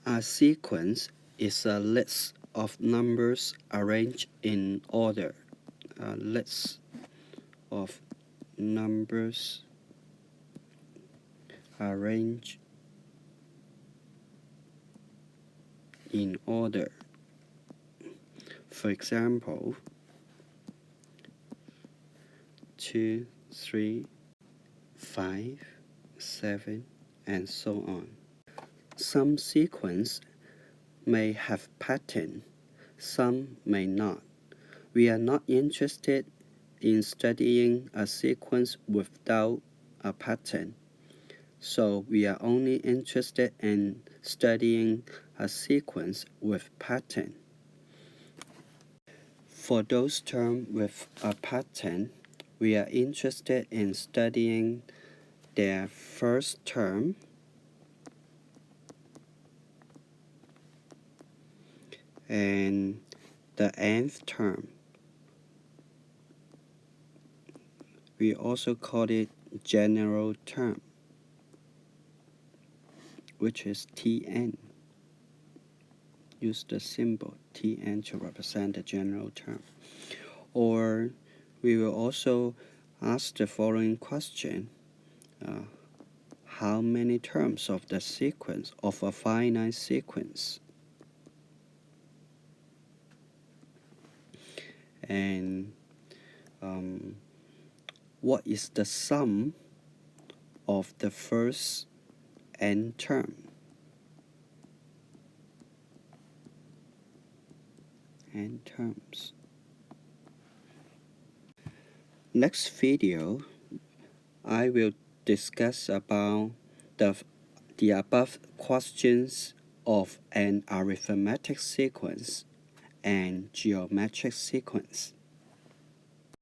A sequence is a list of numbers arranged in order. A list of numbers arranged in order. For example, 2, 3, 5, 7, and so on. Some sequence may have pattern, some may not. We are not interested in studying a sequence without a pattern, so we are only interested in studying a sequence with pattern. For those terms with a pattern, we are interested in studying their first term and the nth term. We also call it general term, which is Tn. Use the symbol Tn to represent the general term. Or we will also ask the following question. How many terms of the sequence of a finite sequence? And what is the sum of the first n term? N terms. Next video, I will discuss about the above questions of an arithmetic sequence and geometric sequence.